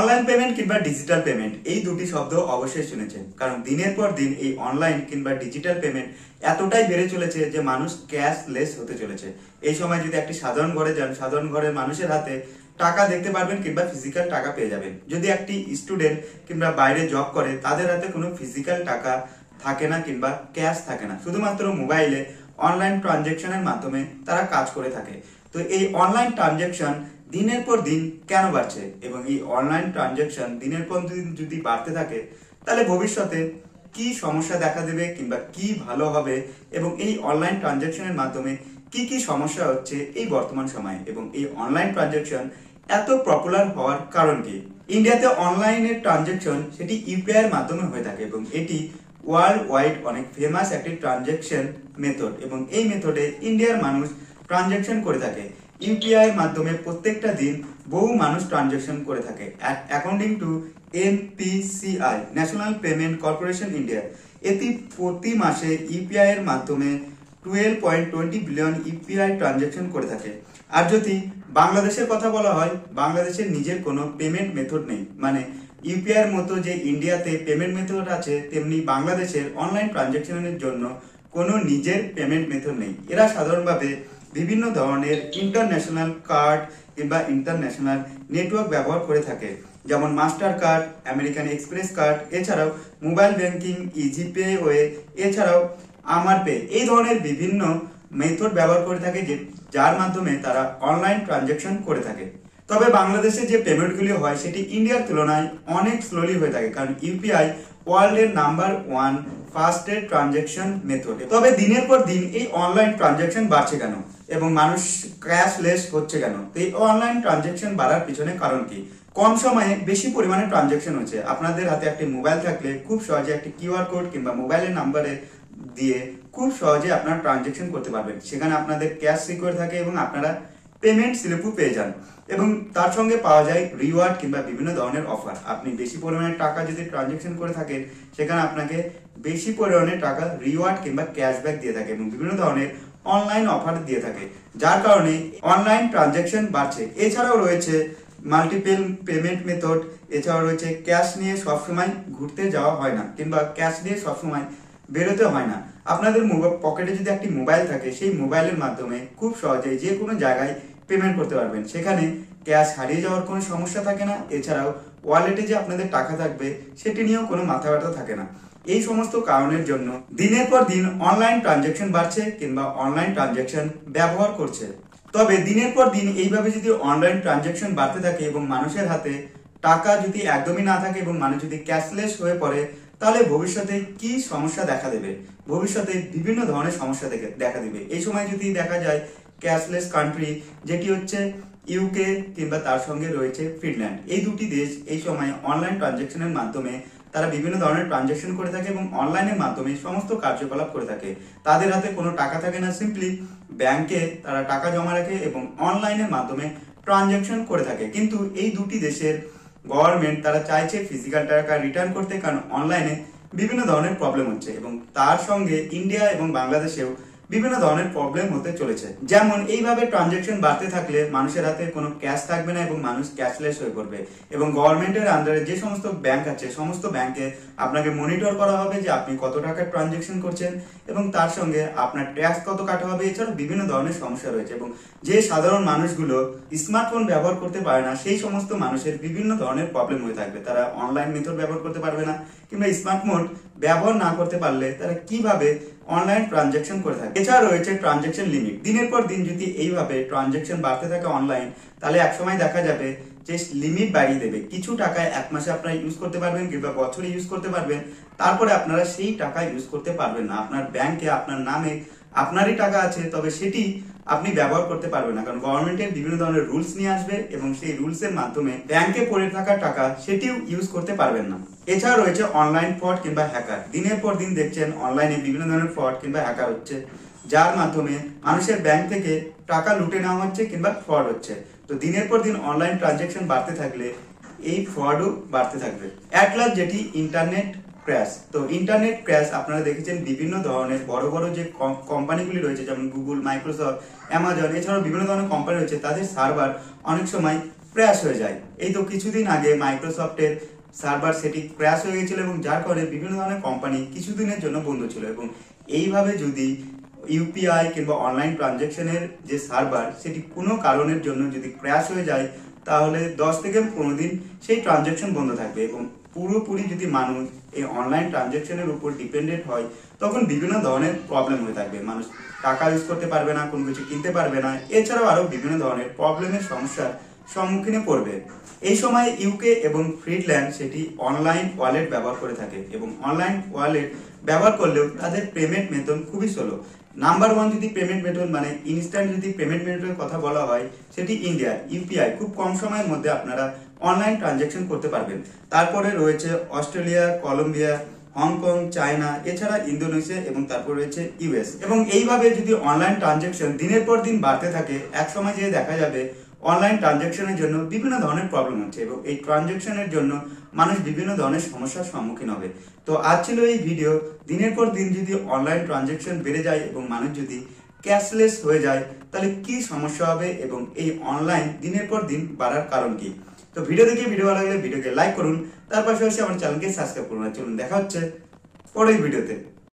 Online payment কিংবা digital payment এই দুটি শব্দ অবশ্যই শুনেছেন, কারণ দিনের পর দিন এই অনলাইন কিংবা ডিজিটাল পেমেন্ট এতটাই বেড়ে চলেছে যে মানুষ ক্যাশলেস হতে চলেছে। এই সময় যদি একটি সাধারণ ঘরে যান, সাধারণ ঘরের মানুষের হাতে টাকা দেখতে পারবেন কিংবা ফিজিক্যাল টাকা পেয়ে যাবেন। যদি একটি স্টুডেন্ট কিংবা বাইরে জব করে, তাদের হাতে কোনো ফিজিক্যাল টাকা থাকে না কিংবা ক্যাশ থাকে না, শুধুমাত্র মোবাইলে অনলাইন ট্রানজেকশনের মাধ্যমে তারা কাজ করে থাকে। তো এই অনলাইন ট্রানজেকশন দিনের পর দিন কেন বাড়ছে, এবং এই অনলাইন ট্রানজেকশন দিনের পর দিন যদি বাড়তে থাকে, তাহলে ভবিষ্যতে কি সমস্যা দেখা দেবে কিংবা কি ভালো হবে, এবং এই অনলাইন ট্রানজেকশনের মাধ্যমে কি কি সমস্যা হচ্ছে এই বর্তমান সময়ে, এবং এই অনলাইন ট্রানজেকশন এত পপুলার হওয়ার কারণ কি। ইন্ডিয়াতে অনলাইনের ট্রানজেকশন সেটি ইউপিআই এর মাধ্যমে হয়ে থাকে, এবং এটি ওয়ার্ল্ড ওয়াইড অনেক ফেমাস একটি ট্রানজেকশন মেথড, এবং এই মেথডে ইন্ডিয়ার মানুষ ট্রানজেকশন করে থাকে। ইউপিআই এর মাধ্যমে প্রত্যেকটা দিন বহু মানুষ ট্রানজেকশন করে থাকে। According to NPCI, national payment corporation India, এটি প্রতি মাসে ইউপিআই এর মাধ্যমে 12.20 বিলিয়ন ইউপিআই ট্রানজেকশন করে থাকে। আর যদি বাংলাদেশের কথা বলা হয়, বাংলাদেশের নিজের কোনো পেমেন্ট মেথড নেই, মানে ইউপিআই এর মতো যে ইন্ডিয়াতে পেমেন্ট মেথড আছে, তেমনি বাংলাদেশের অনলাইন ট্রানজেকশনের জন্য কোনো নিজের পেমেন্ট মেথড নেই। এরা সাধারণভাবে বিভিন্ন ধরনের ইন্টারন্যাশনাল কার্ড কিংবা ইন্টারন্যাশনাল নেটওয়ার্ক ব্যবহার করে থাকে, যেমন Mastercard, American Express card, এছাড়াও mobile banking, easy pay way, এছাড়াও আমার পে, এই ধরনের বিভিন্ন মেথড ব্যবহার করে থাকে, যার মাধ্যমে তারা অনলাইন ট্রানজেকশন করে থাকে। তবে বাংলাদেশে যে পেমেন্টগুলি হয় সেটি ইন্ডিয়ার তুলনায় অনেক স্লোলি হয়ে থাকে, কারণ ইউপিআই ওয়ার্ল্ডের নাম্বার 1 ফাস্টেস্ট ট্রানজেকশন মেথড। তবে দিনের পর দিন এই অনলাইন ট্রানজেকশন বাড়ছে কেন, এবং মানুষ ক্যাশলেস হচ্ছে কেন? তো এই অনলাইন ট্রানজেকশন বাড়ার পিছনে কারণ কি? কম সময়ে বেশি পরিমাণে ট্রানজেকশন হচ্ছে। আপনাদের হাতে একটি মোবাইল থাকলে খুব সহজে একটি কিউআর কোড কিংবা মোবাইলের নাম্বারে দিয়ে খুব সহজে আপনারা ট্রানজেকশন করতে পারবেন। সেখানে আপনাদের ক্যাশ সিকিউর থাকে এবং আপনারা পেমেন্ট স্লিপও পেয়ে যান, এবং তার সঙ্গে পাওয়া যায় রিওয়ার্ড কিংবা বিভিন্ন ধরনের অফার। আপনি বেশি পরিমাণে টাকা যদি ট্রানজেকশন করে থাকেন, সেখানে আপনাকে বেশি পরিমাণে টাকা রিওয়ার্ড কিংবা ক্যাশব্যাক দিয়ে থাকে, এবং বিভিন্ন ধরনের অনলাইন অফার দিয়ে থাকে, যার কারণে অনলাইন ট্রানজেকশন বাড়ছে। এছাড়াও রয়েছে মাল্টিপল পেমেন্ট মেথড, এছাড়াও রয়েছে ক্যাশ নিয়ে সবসময় ঘুরতে যাওয়া হয় না কিংবা ক্যাশ নিয়ে সবসময় বেরোতে হয় না। আপনাদের পকেটে যদি একটি মোবাইল থাকে, সেই মোবাইলের মাধ্যমে খুব সহজেই যে কোনো জায়গায় পেমেন্ট করতে পারবেন। সেখানে ক্যাশ হারিয়ে যাওয়ার কোনো সমস্যা থাকে না। এছাড়াও ওয়ালেটে যে আপনাদের টাকা থাকবে, সেটি নিয়েও কোনো মাথা ব্যথা থাকে না। এই সমস্ত কারণের জন্য দিনের পর দিন অনলাইন ট্রানজেকশন বাড়ছে কিংবা অনলাইন ট্রানজেকশন ব্যবহার করছে। তবে দিনের পর দিন এইভাবে যদি অনলাইন ট্রানজেকশন বাড়তে থাকে এবং মানুষের হাতে টাকা যদি একদমই না থাকে এবং মানুষ যদি ক্যাশলেস হয়ে পড়ে, তাহলে ভবিষ্যতে কি সমস্যা দেখা দেবে? ভবিষ্যতে বিভিন্ন ধরনের সমস্যা দেখা দেবে। এই সময় যদি দেখা যায় ক্যাশলেস কান্ট্রি, যেটি হচ্ছে ইউকে কিংবা তার সঙ্গে রয়েছে ফিনল্যান্ড, এই দুটি দেশ এই সময় অনলাইন ট্রানজেকশনের মাধ্যমে তারা বিভিন্ন ধরনের ট্রানজেকশন করে থাকে এবং অনলাইনের মাধ্যমে সমস্ত কার্যকলাপ করে থাকে। তাদের হাতে কোনো টাকা থাকে না, সিম্পলি ব্যাংকে তারা টাকা জমা রাখে এবং অনলাইনের মাধ্যমে ট্রানজেকশন করে থাকে। কিন্তু এই দুটি দেশের গভর্নমেন্ট তারা চাইছে ফিজিক্যাল টাকা রিটার্ন করতে, কারণ অনলাইনে বিভিন্ন ধরনের প্রবলেম হচ্ছে, এবং তার সঙ্গে ইন্ডিয়া এবং বাংলাদেশেও বিভিন্ন ধরনের প্রবলেম হতে চলেছে। যেমন এইভাবে ট্রানজেকশন বাড়তে থাকলে মানুষের হাতে কোনো ক্যাশ থাকবে না এবং মানুষ ক্যাশলেস হয়ে পড়বে, এবং গভর্নমেন্টের আন্ডারে যে সমস্ত ব্যাংক আছে, সমস্ত ব্যাংকে আপনাকে মনিটর করা হবে যে আপনি কত টাকার ট্রানজেকশন করছেন, এবং তার সঙ্গে আপনার ট্যাক্স কত কাটা হবে। এছাড়াও বিভিন্ন ধরনের সমস্যা রয়েছে, এবং যে সাধারণ মানুষগুলো স্মার্টফোন ব্যবহার করতে পারে না, সেই সমস্ত মানুষের বিভিন্ন ধরনের প্রবলেম হয়ে থাকবে। তারা অনলাইন মেথড ব্যবহার করতে পারবে না, কিংবা স্মার্টফোন ব্যবহার না করতে পারলে তারা কিভাবে অনলাইন ট্রানজেকশন করে থাকে। এছাড়া রয়েছে ট্রানজেকশন লিমিট। দিনের পর দিন যদি এইভাবে ট্রানজেকশন বাড়তে থাকে অনলাইন, তাহলে একসময় দেখা যাবে যে লিমিট বাড়িয়ে দেবে। কিছু টাকা এক মাসে আপনারা ইউজ করতে পারবেন কিংবা বছরে ইউজ করতে পারবেন, তারপরে আপনারা সেই টাকা ইউজ করতে পারবেন না। আপনার ব্যাংকে আপনার নামে আপনারই টাকা আছে, তবে সেটি আপনি ব্যবহার করতে পারবেন না, কারণ গভর্নমেন্টের বিভিন্ন ধরনের রুলস নিয়ে আসবে এবং সেই রুলসের মাধ্যমে ব্যাংকে পড়ে থাকা টাকা সেটিও ইউজ করতে পারবেন না। এছাড়া রয়েছে অনলাইন ফ্রড কিংবা হ্যাকার। দিনের পর দিন দেখছেন অনলাইনে বিভিন্ন ধরনের ফ্রড কিংবা হ্যাকার হচ্ছে, যার মাধ্যমে মানুষের ব্যাংক থেকে টাকা লুটে নেওয়া হচ্ছে কিংবা ফ্রড হচ্ছে। তো দিনের পর দিন অনলাইন ট্রানজেকশন বাড়তে থাকলে এই ফ্রডও বাড়তে থাকবে। এক লাস্ট যেটি ইন্টারনেট ক্র্যাশ। তো ইন্টারনেট ক্র্যাশ আপনারা দেখেছেন বিভিন্ন ধরনের বড় বড় যে কোম্পানিগুলি রয়েছে, যেমন গুগল, মাইক্রোসফট, অ্যামাজন, এছাড়াও বিভিন্ন ধরনের কোম্পানি রয়েছে, তাদের সার্ভার অনেক সময় ক্র্যাশ হয়ে যায়। এই তো কিছুদিন আগে মাইক্রোসফটের সার্ভার সেটি ক্র্যাশ হয়ে গেছিল এবং যার কারণে বিভিন্ন ধরনের কোম্পানি কিছুদিনের জন্য বন্ধ ছিল। এবং এইভাবে যদি ইউপিআই কিংবা অনলাইন ট্রানজ্যাকশনের যে সার্ভার সেটি কোনো কারণের জন্য যদি ক্র্যাশ হয়ে যায়, তাহলে 10 থেকে 15 দিন সেই ট্রানজ্যাকশন বন্ধ থাকবে। এবং পুরোপুরি যদি মানুষ এই অনলাইন ট্রানজ্যাকশনের উপর ডিপেন্ডেন্ট হয়, তখন বিভিন্ন ধরনের প্রবলেম হয়ে থাকবে। মানুষ টাকা ইউজ করতে পারবে না, কোনো কিছু কিনতে পারবে না, এছাড়াও আরো বিভিন্ন ধরনের প্রবলেমের সমস্যার সম্মুখীনে পড়বে। এই সময় ইউকে এবং ফিনল্যান্ড সেটি অনলাইন ওয়ালেট ব্যবহার করে থাকে এবং অনলাইন ওয়ালেট ব্যবহার করলেও তাদের পেমেন্ট মেথড খুবই স্লো। নাম্বার ওয়ান যদি পেমেন্ট মেথড মানে ইনস্ট্যান্ট যদি পেমেন্ট মেথডের কথা বলা হয়, সেটি ইন্ডিয়া ইউপিআই। খুব কম সময়ের মধ্যে আপনারা অনলাইন ট্রানজ্যাকশন করতে পারবেন। তারপরে রয়েছে অস্ট্রেলিয়া, কলম্বিয়া, হংকং, চায়না, এছাড়া ইন্দোনেশিয়া এবং তারপর রয়েছে ইউএস। এবং এইভাবে যদি অনলাইন ট্রানজ্যাকশন দিনের পর দিন বাড়তে থাকে, এক সময় যে দেখা যাবে অনলাইন ট্রানজ্যাকশনের জন্য বিভিন্ন ধরনের প্রবলেম হচ্ছে এবং এই ট্রানজ্যাকশনের জন্য মানুষ বিভিন্ন ধরনের সমস্যার সম্মুখীন হবে। তো আজ ছিল এই ভিডিও, দিনের পর দিন যদি অনলাইন ট্রানজ্যাকশন বেড়ে যায় এবং মানুষ যদি ক্যাশলেস হয়ে যায়, তাহলে কি সমস্যা হবে এবং এই অনলাইন দিনের পর দিন বাড়ার কারণ কি। তো ভিডিও দেখে ভিডিও ভালো লাগলে ভিডিওকে লাইক করুন, তার পাশাপাশি আমার চ্যানেলকে সাবস্ক্রাইব করুন। চলুন দেখা হচ্ছে পরের ভিডিওতে।